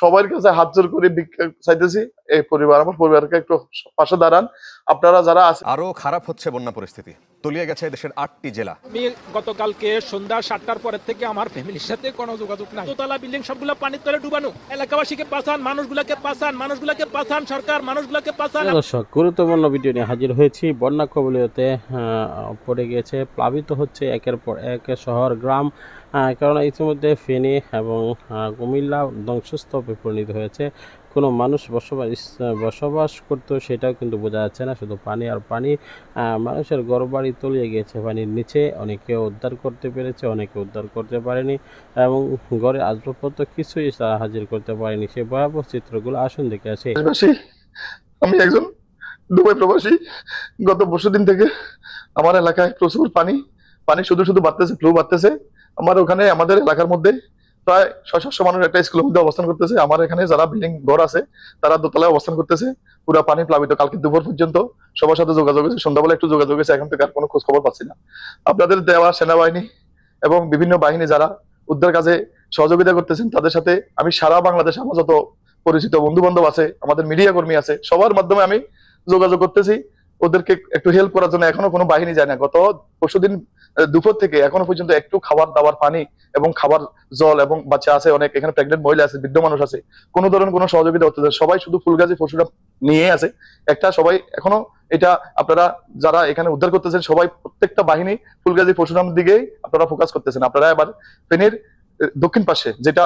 সবার কাছে হাত জোর করে ভিক্ষা চাইতেছি, এই পরিবার, আমার পরিবারকে একটু পাশে দাঁড়ান। আপনারা যারা আছেন। আরো খারাপ হচ্ছে বন্যা পরিস্থিতি, তলিয়ে গেছে দেশের 8টি জেলা। আমি গতকালকে সন্ধ্যা 7টার পরের থেকে আমার ফ্যামিলির সাথে কোনো যোগাযোগ নাই। দোতলা বিল্ডিং সবগুলো পানির তলে ডুবানো। এলাকাবাসীকে বাঁচান, মানুষগুলোকে বাঁচান, মানুষগুলোকে বাঁচান, সরকার মানুষগুলোকে বাঁচান। দর্শক, গুরুত্বপূর্ণ ভিডিও নিয়ে হাজির হয়েছি। বন্যা কবলিতে পড়ে গিয়েছে, প্লাবিত হচ্ছে একের পর এক শহর গ্রাম। কারণ ইতিমধ্যে ফেনী এবং কুমিল্লা ধ্বংসস্তূপে পরিণত হয়েছে। কোনো মানুষ বসবাস করতো সেটাও কিন্তু বোঝা যাচ্ছে না, শুধু পানি আর পানি। মানুষের ঘরবাড়ি তলিয়ে গিয়েছে পানির নিচে। অনেকে উদ্ধার করতে পেরেছে, অনেকে উদ্ধার করতে পারেনি, এবং ঘরের আসবাবপত্র কিছুই তারা হাজির করতে পারেনি। সেই ভয়াবহ চিত্রগুলো আসুন দেখে আসি। আমি একজন দুবাই প্রবাসী। গত পরশুদিন থেকে আমার এলাকায় প্রচুর পানি শুধু শুধু বাড়তেছে, ফ্লু বাড়তেছে। আমার ওখানে আমাদের এলাকার মধ্যে প্রায় 600-700 মানুষ একটা স্কুলের মধ্যে অবস্থান করতেছে। আমার এখানে যারা বিল্ডিং ঘর আছে তারা দোতলায় অবস্থান করতেছে। পুরো পানি প্লাবিত। কালকে দুপুর পর্যন্ত সবার সাথে যোগাযোগ হয়েছে, সন্ধ্যাবেলা একটু যোগাযোগ হয়েছে, এখন থেকে আর কোনো খোঁজ খবর পাচ্ছি না। আপনাদের দেওয়া সেনাবাহিনী এবং বিভিন্ন বাহিনী যারা উদ্ধার কাজে সহযোগিতা করতেছেন তাদের সাথে আমি সারা বাংলাদেশে আমার যত পরিচিত বন্ধু বান্ধব আছে, আমাদের মিডিয়া কর্মী আছে, সবার মাধ্যমে আমি যোগাযোগ করতেছি ওদেরকে একটু হেল্প করার জন্য। এখনো কোনো বাহিনী যায় না। গত পরশুদিন দুপুর থেকে এখনো পর্যন্ত একটু খাবার দাবার, পানি এবং খাবার, জল, এবং বাচ্চা আছে অনেক, এখানে প্রেগনেন্ট মহিলা আছে, বৃদ্ধ মানুষ আছে, কোনো ধরনের কোনো সহযোগিতা হচ্ছে না। সবাই শুধু ফুলগাজী পশুরা নিয়ে আছে একটা। সবাই এখনো এটা আপনারা যারা এখানে উদ্ধার করতেছেন সবাই প্রত্যেকটা বাহিনী ফুলগাজী পশুরামের দিকেই আপনারা ফোকাস করতেছেন। আপনারা এবার ফেনীর দক্ষিণ পাশে যেটা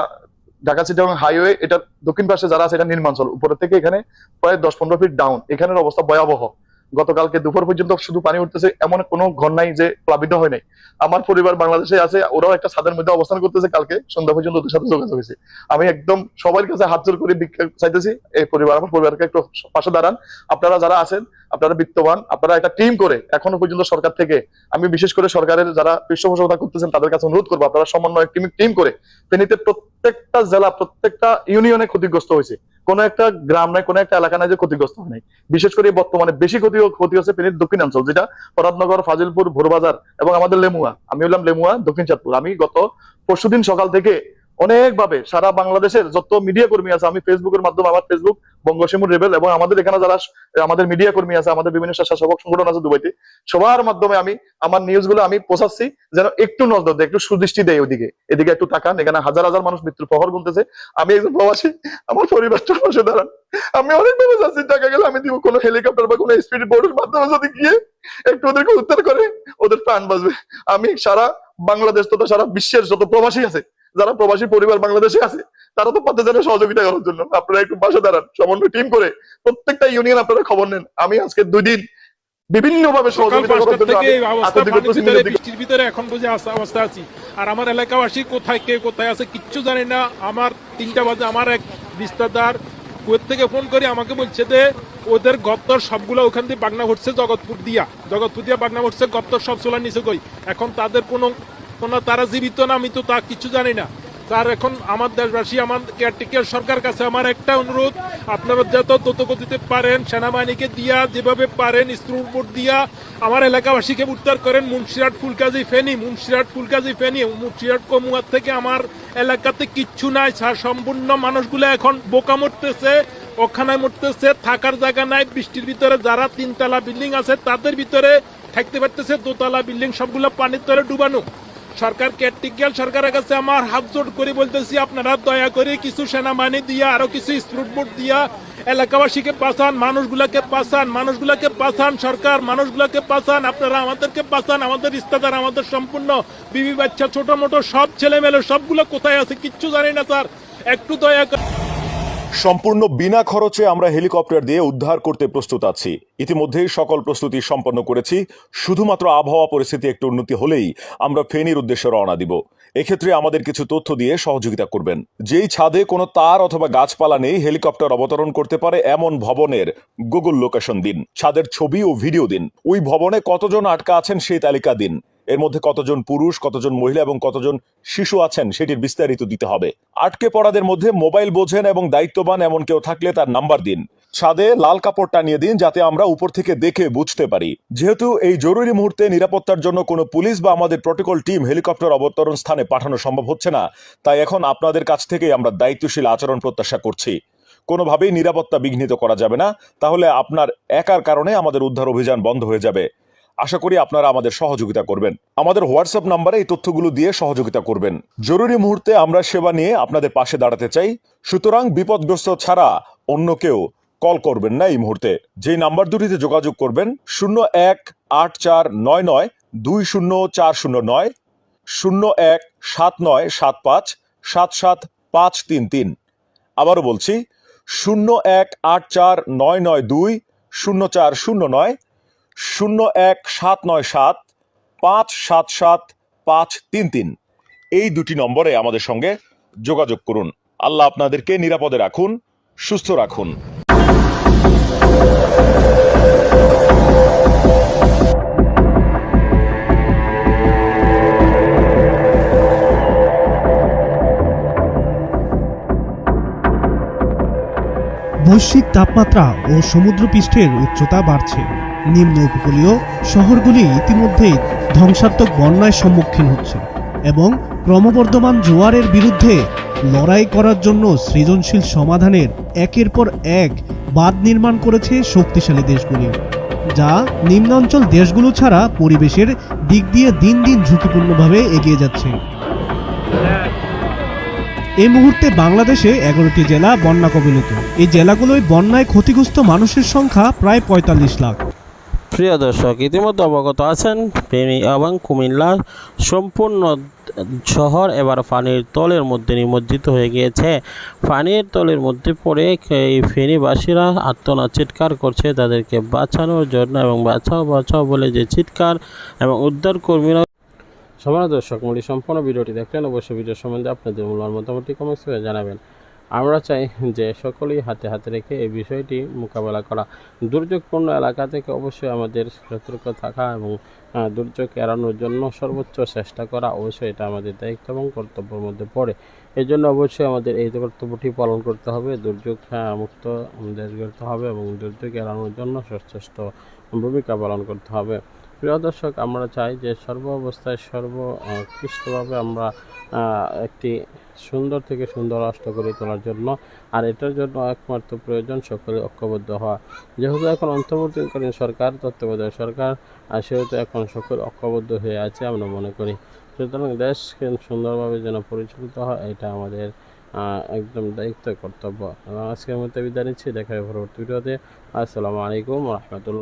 ঢাকা চিটাগাং হাইওয়ে, এটার দক্ষিণ পাশে যারা আছে এটা নির্মাঞ্চল, উপরের থেকে এখানে প্রায় 10-15 ফিট ডাউন। এখানের অবস্থা ভয়াবহ। গতকালকে দুপুর পর্যন্ত শুধু পানি উঠতেছে, এমন কোনো ঘর নাই যে প্লাবিত হয় নাই। আমার পরিবার বাংলাদেশে আছে, ওরাও একটা ছাদের মধ্যে অবস্থান করতেছে। কালকে সন্ধ্যা পর্যন্ত ওদের সাথে যোগাযোগ হয়েছে। আমি একদম সবার কাছে হাত জোর করে ভিক্ষা চাইতেছি, এই পরিবার, আমার পরিবারকে একটু পাশে দাঁড়ান। আপনারা যারা আছেন, আপনারা বিত্তবান, আপনারা একটা টিম করে এখনো পর্যন্ত সরকার থেকে, আমি বিশেষ করে সরকারের যারা পৃষ্ঠপোষকতা করতেছেন তাদের কাছে অনুরোধ করবো, আপনারা সমন্বয় টিম করে ফেনীতে প্রত্যেকটা জেলা, প্রত্যেকটা ইউনিয়নে ক্ষতিগ্রস্ত হয়েছে। কোনো একটা গ্রাম নাই, কোনো একটা এলাকা নাই যে ক্ষতিগ্রস্ত হয় নাই। বিশেষ করে বর্তমানে বেশি ক্ষতি হচ্ছে ফেনীর দক্ষিণাঞ্চল, যেটা ফরাদনগর, ফাজিলপুর, ভোরবাজার এবং আমাদের লেমুয়া। আমি হলাম লেমুয়া, দক্ষিণ চাঁদপুর। আমি গত পরশুদিন সকাল থেকে অনেকভাবে সারা বাংলাদেশের যত মিডিয়া কর্মী আছে, আমি ফেসবুকের মাধ্যমে, আমার ফেসবুক বঙ্গশিমুর রেবেল, এবং আমাদের এখানে যারা আমাদের মিডিয়া কর্মী আছে, আমাদের বিভিন্ন স্বেচ্ছাসেবক সংগঠন আছে দুবাইতে, সবার মাধ্যমে আমি আমার নিউজগুলো আমি পৌঁছাচ্ছি, যেন একটু নজর দেয়, একটু সুদৃষ্টি দেয় ওদিকে, এদিকে একটু তাকান। এখানে হাজার হাজার মানুষ মৃত্যুর প্রহর গুনতেছে। আমি একজন প্রবাসী, আমার পরিবারটা পাশে দাঁড়ান। আমি অনেকভাবে যাচ্ছি, টাকা গেলে আমি দিব, কোনো হেলিকপ্টার বা কোনো স্পিড বোটের মাধ্যমে যদি গিয়ে একটু ওদেরকে উদ্ধার করে ওদের প্রাণ বাঁচবে। আমি সারা বাংলাদেশ তথা সারা বিশ্বের যত প্রবাসী আছে, যারা প্রবাসী পরিবার বাংলাদেশে আছে, তারা তো পাতে জানে সহযোগিতা করার জন্য। আপনারা একটু পাশে দাঁড়ান, সমন্বয় টিম করে প্রত্যেকটা ইউনিয়ন আপনারা খবর নেন। আমি আজকে 2 দিন বিভিন্ন ভাবে সহযোগিতা করার জন্য বৃষ্টির ভিতরে এখন বুঝে অবস্থা আছি। আর আমার এলাকাবাসী কোথায় কে কোথায় আছে কিচ্ছু জানি না। আমার 3টা বাজে আমার এক রিশতেদার কুয়েত থেকে ফোন করে আমাকে বলছে যে ওদের গত্তর সবগুলো ওখান দিয়ে বাগনা ঘটছে, জগৎপুর দিয়া বাগনা ঘটছে, গত্তর সব চোলার নিচে কই। এখন তাদের কোনো তারা জীবিত না আমি তো তা কিছু জানি না। তার এখন আমার দেশবাসী, আমার কেয়ারটেকার সরকার কাছে আমার একটা অনুরোধ, আপনারা যত দ্রুত গতিতে পারেন সেনাবাহিনীকে দিয়া, যেভাবে পারেন স্ক্রুবোর্ড দিয়া আমার এলাকাবাসীকে উদ্ধার করেন। মুন্সিরহাট, ফুলগাজী, ফেনী, মুন্সিরহাট কমুয়ার থেকে আমার এলাকাতে কিচ্ছু নাই স্যার। সম্পূর্ণ মানুষগুলো এখন বোকা মরতেছে, ওখানে মরতেছে, থাকার জায়গা নাই। বৃষ্টির ভিতরে যারা 3তলা বিল্ডিং আছে তাদের ভিতরে থাকতে পারতেছে, দোতলা বিল্ডিং সবগুলো পানির তলে ডুবানো। সরকার কেয়ারটেকার সরকারের কাছে আমার হাত জোড় করে বলতেছি, আপনারা দয়া করে কিছু সেনাবাহিনী দিয়া, আরো কিছু স্পিডবোট দিয়া এলাকাবাসীকে বাঁচান, মানুষগুলাকে বাঁচান, সরকার মানুষগুলাকে বাঁচান, আপনারা আমাদেরকে বাঁচান। আমাদের রিশতেদার, আমাদের সম্পূর্ণ বিবি বাচ্চা, ছোট মোটো সব ছেলে মেলে সবগুলো কোথায় আছে কিচ্ছু জানি না স্যার, একটু দয়া করে। সম্পূর্ণ বিনা খরচে আমরা হেলিকপ্টার দিয়ে উদ্ধার করতে প্রস্তুত আছি। ইতিমধ্যেই সকল প্রস্তুতি সম্পন্ন করেছি। শুধুমাত্র আবহাওয়া পরিস্থিতি একটু উন্নতি হলেই আমরা ফেনীর উদ্দেশ্যে রওনা দিব। এক্ষেত্রে আমাদের কিছু তথ্য দিয়ে সহযোগিতা করবেন। যেই ছাদে কোনো তার অথবা গাছপালা নেই, হেলিকপ্টার অবতরণ করতে পারে এমন ভবনের গুগল লোকেশন দিন, ছাদের ছবি ও ভিডিও দিন, ওই ভবনে কতজন আটকা আছেন সেই তালিকা দিন। এর মধ্যে কতজন পুরুষ, কতজন মহিলা এবং কতজন শিশু আছেন সেটির বিস্তারিত দিতে হবে। আটকে পড়াদের মধ্যে মোবাইল বোঝেন এবং দায়িত্ববান এমন কেউ থাকলে তার নাম্বার দিন। ছাদে লাল কাপড় টানিয়ে দিন যাতে আমরা উপর থেকে দেখে বুঝতে পারি। যেহেতু এই জরুরি মুহূর্তে নিরাপত্তার জন্য কোনো পুলিশ বা আমাদের প্রটোকল টিম হেলিকপ্টার অবতরণ স্থানে পাঠানো সম্ভব হচ্ছে না, তাই এখন আপনাদের কাছ থেকে আমরা দায়িত্বশীল আচরণ প্রত্যাশা করছি। কোনোভাবেই নিরাপত্তা বিঘ্নিত করা যাবে না, তাহলে আপনার একার কারণে আমাদের উদ্ধার অভিযান বন্ধ হয়ে যাবে। আশা করি আপনারা আমাদের সহযোগিতা করবেন। আমাদের হোয়াটসঅ্যাপ নাম্বারে এই তথ্যগুলো দিয়ে সহযোগিতা করবেন। জরুরি মুহূর্তে আমরা সেবা নিয়ে আপনাদের পাশে দাঁড়াতে চাই, সুতরাং বিপদগ্রস্ত ছাড়া অন্য কেউ কল করবেন না এই মুহূর্তে। যেই নাম্বার দুটিতে যোগাযোগ করবেন 018499204509, 017975775533। আবারও বলছি 018499204509, 0179775775533। এই দুটি নম্বরে আমাদের সঙ্গে যোগাযোগ করুন। আল্লাহ আপনাদেরকে নিরাপদে রাখুন, সুস্থ রাখুন। বৈশ্বিক তাপমাত্রা ও সমুদ্রপৃষ্ঠের উচ্চতা বাড়ছে। নিম্ন উপকূলীয় শহরগুলি ইতিমধ্যেই ধ্বংসাত্মক বন্যার সম্মুখীন হচ্ছে এবং ক্রমবর্ধমান জোয়ারের বিরুদ্ধে লড়াই করার জন্য সৃজনশীল সমাধানের একের পর এক বাঁধ নির্মাণ করেছে শক্তিশালী দেশগুলি, যা নিম্নাঞ্চল দেশগুলো ছাড়া পরিবেশের দিক দিয়ে দিন দিন ঝুঁকিপূর্ণভাবে এগিয়ে যাচ্ছে। এই মুহূর্তে বাংলাদেশে 11টি জেলা বন্যা কবলিত। এই জেলাগুলোয় বন্যায় ক্ষতিগ্রস্ত মানুষের সংখ্যা প্রায় 45 লাখ। প্রিয় দর্শক, ইতিমধ্যে অবগত আছেন ফেনী এবং কুমিল্লা সম্পূর্ণ শহর এবার পানির তলের মধ্যে নিমজ্জিত হয়ে গিয়েছে। পানির তলের মধ্যে পড়ে এই ফেনীবাসীরা আর্তনাদ চিৎকার করছে তাদেরকে বাঁচানোর জন্য, এবং বাঁচাও বাঁচাও বলে যে চিৎকার, এবং উদ্ধার কর্মীরা। সমান দর্শক, মূল্য সম্পূর্ণ ভিডিওটি দেখলেন, অবশ্যই ভিডিও সম্বন্ধে আপনাদের মূল্যবান মতামতটি কমেন্টস করে জানাবেন। আমরা চাই যে সকলেই হাতে হাতে রেখে এই বিষয়টি মোকাবেলা করা। দুর্যোগপূর্ণ এলাকা থেকে অবশ্যই আমাদের সতর্ক থাকা এবং দুর্যোগ এড়ানোর জন্য সর্বোচ্চ চেষ্টা করা, অবশ্যই এটা আমাদের দায়িত্ব এবং কর্তব্যের মধ্যে পড়ে। এই জন্য অবশ্যই আমাদের এই কর্তব্যটি পালন করতে হবে। দুর্যোগ মুক্ত দেশ গড়তে হবে এবং দুর্যোগ এড়ানোর জন্য সচেষ্ট ভূমিকা পালন করতে হবে। প্রিয় দর্শক, আমরা চাই যে সর্বাবস্থায় সর্বোৎকৃষ্টভাবে আমরা একটি সুন্দর থেকে সুন্দর রাষ্ট্র গড়ে তোলার জন্য, আর এটার জন্য একমাত্র প্রয়োজন সকলে ঐক্যবদ্ধ হওয়া। যেহেতু এখন অন্তর্বর্তীকালীন সরকার, তত্ত্বাবধায়ক সরকার, আর সেহেতু এখন সকলে ঐক্যবদ্ধ হয়ে আছে আমরা মনে করি। সুতরাং দেশকে সুন্দরভাবে যেন পরিচালিত হয়, এটা আমাদের একদম দায়িত্ব কর্তব্য। এবং আজকের মধ্যে বিদায় নিচ্ছি, দেখা হবে পরবর্তী ভিডিওতে। আসসালামু আলাইকুম ওয়া রাহমাতুল্লাহ।